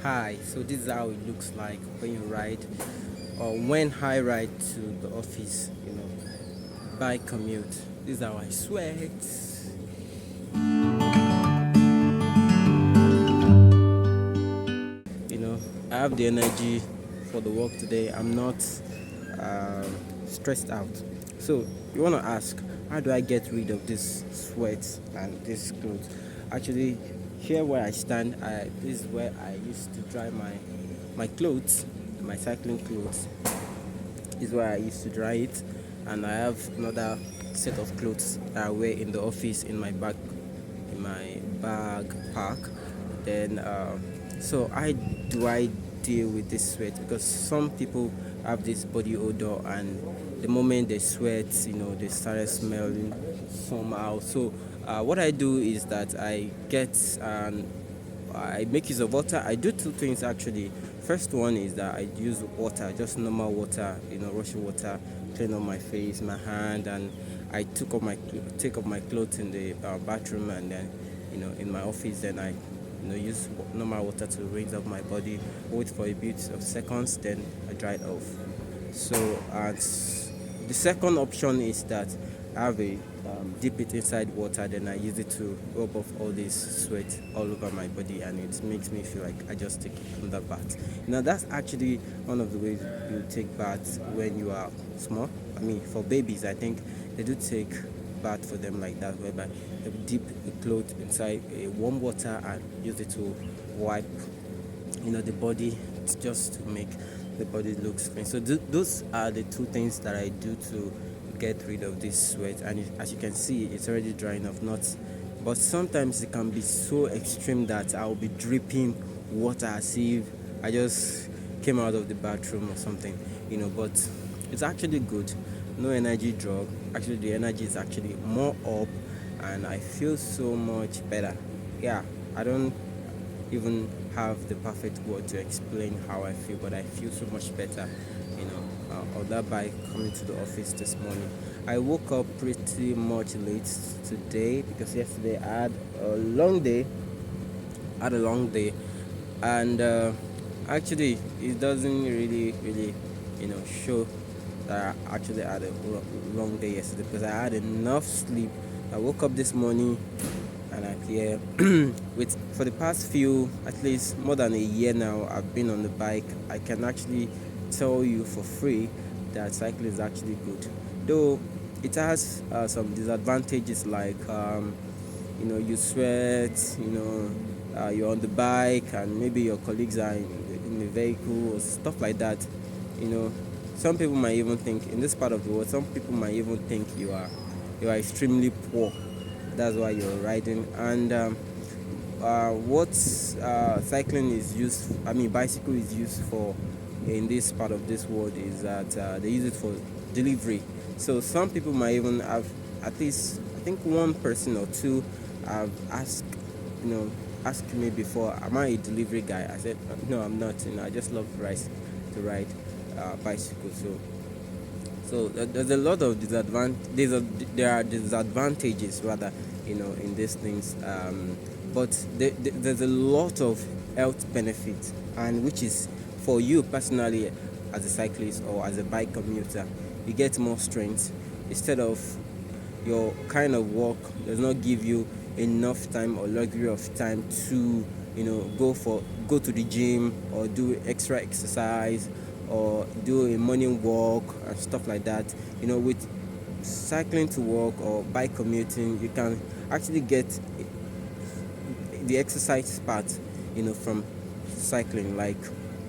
Hi. So this is how it looks like when you ride or when I ride to the office, by commute. This is how I sweat. You know, I have the energy for the work today. I'm not um, stressed out. So you want to ask, how do I get rid of this sweat and this clothes? Actually, here where I stand, this is where I used to dry my clothes, my cycling clothes. This is where I used to dry it, and I have another set of clothes that I wear in the office in my bag pack. Then, so I deal with this sweat because some people have this body odor, and the moment they sweat, they start smelling somehow. So, what I do is that I make use of water. I do two things actually. First one is that I use water, just normal water, rushing water, clean up my face, my hand, and I take off my clothes in the bathroom, and then, in my office. Then I, use normal water to rinse off my body, wait for a bit of seconds, then I dry it off. So, the second option is that I have a dip it inside water, then I use it to rub off all this sweat all over my body, and it makes me feel like I just take another bath. That's actually one of the ways you take baths when you are small. I mean, for babies, I think they do take bath for them like that, whereby they dip the clothes inside a warm water and use it to wipe, the body, just to make the body looks clean. So those are the two things that I do to get rid of this sweat. And as you can see, it's already drying off. Not, but sometimes it can be so extreme that I'll be dripping water as if I just came out of the bathroom or something. But it's actually good. No energy drug. Actually, the energy is actually more up, and I feel so much better. Yeah, I don't even have the perfect word to explain how I feel, but I feel so much better, on that bike coming to the office this morning. I woke up pretty much late today because yesterday I had a long day. And actually, it doesn't really, show that I actually had a long day yesterday because I had enough sleep. I woke up this morning, and I clear with for the past few, at least more than a year now, I've been on the bike. I can actually tell you for free that cycling is actually good, though it has some disadvantages, like you sweat, you're on the bike, and maybe your colleagues are in the vehicle or stuff like that. you know some people might even think, in this part of the world, some people might even think you are extremely poor. That's why you're riding. And what cycling is used, I mean, bicycle is used for in this part of this world, is that they use it for delivery. So some people might even have, at least I think one person or two have you know asked me before, am I a delivery guy? I said, no, I'm not. I just love to ride bicycle. So there's a lot of there are disadvantages, rather, in these things. But there's a lot of health benefits, and which is for you personally, as a cyclist or as a bike commuter. You get more strength. Instead of your kind of work does not give you enough time or luxury of time to go to the gym or do extra exercise or do a morning walk and stuff like that. With cycling to work or bike commuting, you can actually get the exercise part, from cycling. Like,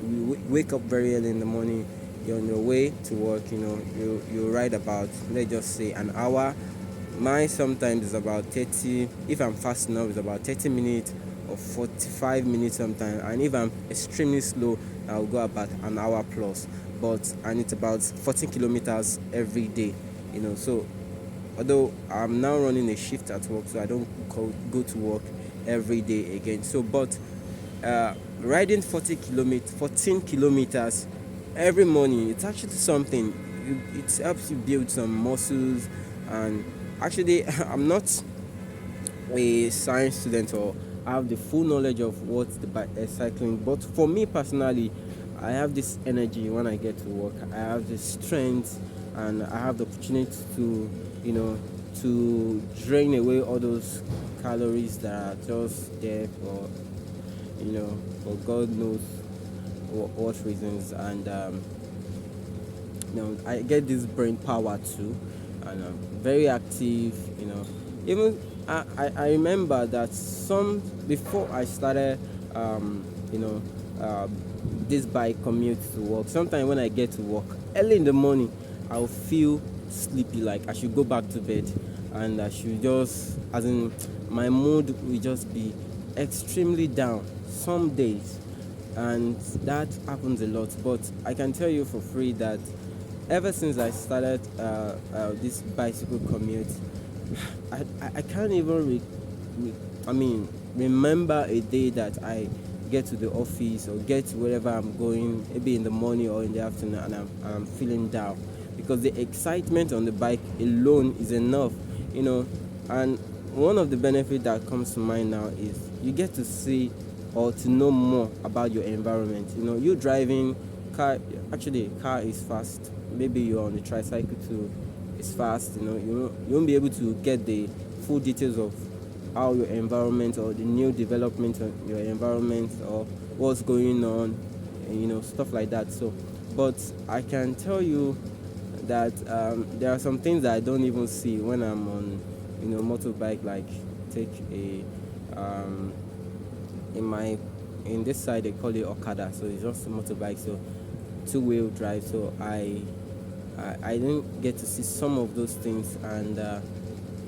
you wake up very early in the morning, you're on your way to work, you ride about, let's just say, an hour. Mine sometimes is about 30. If I'm fast enough, it's about 30 minutes or 45 minutes sometimes. And if I'm extremely slow, I'll go about an hour plus. And it's about 14 kilometers every day. So although I'm now running a shift at work, so I don't go to work every day again. Riding 14 kilometers every morning, it's actually something. It helps you build some muscles. And actually, I'm not a science student or have the full knowledge of what the cycling. But for me personally, I have this energy when I get to work. I have this strength, and I have the opportunity to, you know, to drain away all those calories that are just there for, for God knows what reasons. And I get this brain power too, and I'm very active. Even I remember that some before I started, you know, uh, this bike commute to work. Sometimes when I get to work early in the morning, I'll feel sleepy, like I should go back to bed, and I should just, as in, my mood will just be extremely down some days, and that happens a lot. But I can tell you for free that ever since I started this bicycle commute, I can't even re- I mean remember a day that I get to the office or get to wherever I'm going, maybe in the morning or in the afternoon, and I'm feeling down, because the excitement on the bike alone is enough, you know. And one of the benefits that comes to mind now is you get to see or to know more about your environment. You driving car, actually car is fast. Maybe you're on the tricycle too, it's fast. You won't be able to get the full details of how your environment or the new development of your environment or what's going on, stuff like that. So, but I can tell you that there are some things that I don't even see when I'm on, motorbike. Like, take a in my in this side they call it Okada, so it's just a motorbike, so two-wheel drive. So I didn't get to see some of those things, and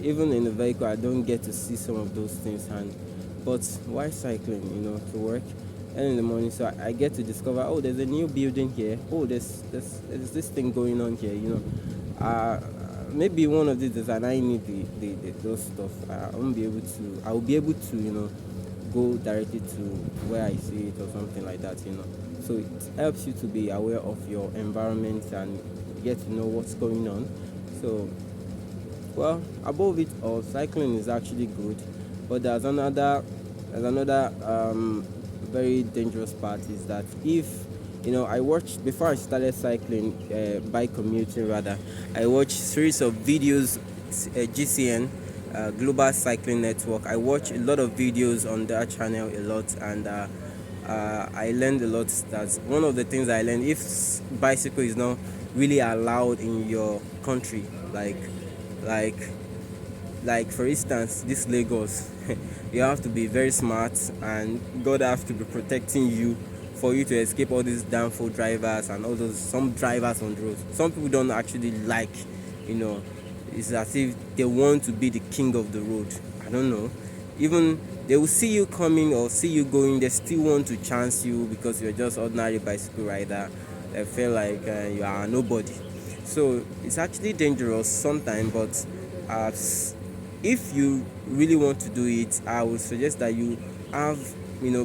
even in the vehicle I don't get to see some of those things. And but why cycling, to work early in the morning, so I get to discover, oh, there's a new building here, oh, there's this thing going on here. Maybe one of these days, and I need those stuff, I will be able to, go directly to where I see it or something like that. So it helps you to be aware of your environment and get to know what's going on. So, well, above it all, cycling is actually good, but there's another very dangerous part, is that if I watched, before I started cycling, by commuting rather, I watched series of videos, GCN, Global Cycling Network. I watch a lot of videos on that channel a lot, and I learned a lot. That one of the things I learned, if bicycle is not really allowed in your country, like like for instance this Lagos, you have to be very smart, and God have to be protecting you for you to escape all these downfall drivers and all those, some drivers on the road. Some people don't actually like, you know it's as if they want to be the king of the road. I don't know. Even they will see you coming or see you going, they still want to chance you because you're just ordinary bicycle rider. They feel like you are nobody. So it's actually dangerous sometimes, but uh, if you really want to do it, I would suggest that you have,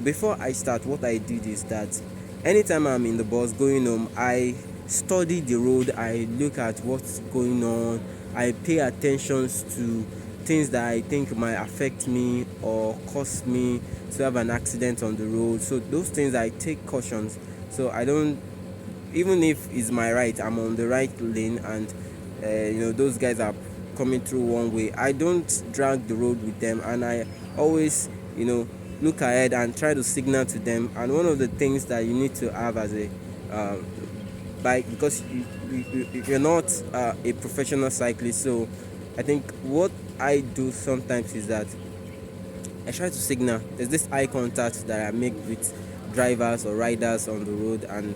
before I start, what I did is that anytime I'm in the bus going home, I study the road, I look at what's going on, I pay attention to things that I think might affect me or cause me to have an accident on the road. So those things I take cautions. So I don't, even if it's my right, I'm on the right lane, and those guys are coming through one way, I don't drag the road with them, and I always, look ahead and try to signal to them. And one of the things that you need to have as a bike, because you're not a professional cyclist, so I think what I do sometimes is that I try to signal. There's this eye contact that I make with drivers or riders on the road, and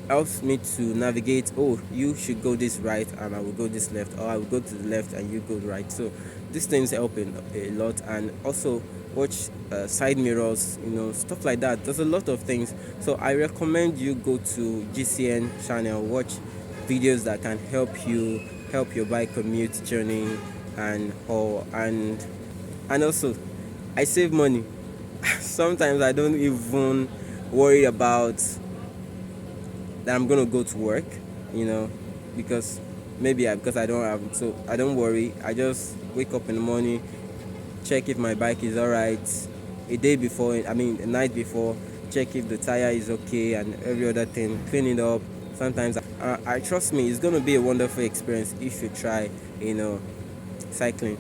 helps me to navigate. Oh, you should go this right, and I will go this left, or I will go to the left and you go right. So these things help a lot. And also watch side mirrors, stuff like that. There's a lot of things. So I recommend you go to GCN channel, watch videos that can help your bike commute journey, and also I save money. Sometimes I don't even worry about that I'm gonna go to work, you know, because because I don't have, so I don't worry. I just wake up in the morning, check if my bike is alright, a day before, I mean a night before, check if the tire is okay and every other thing, clean it up. Sometimes I trust me, it's going to be a wonderful experience if you try, you know, cycling.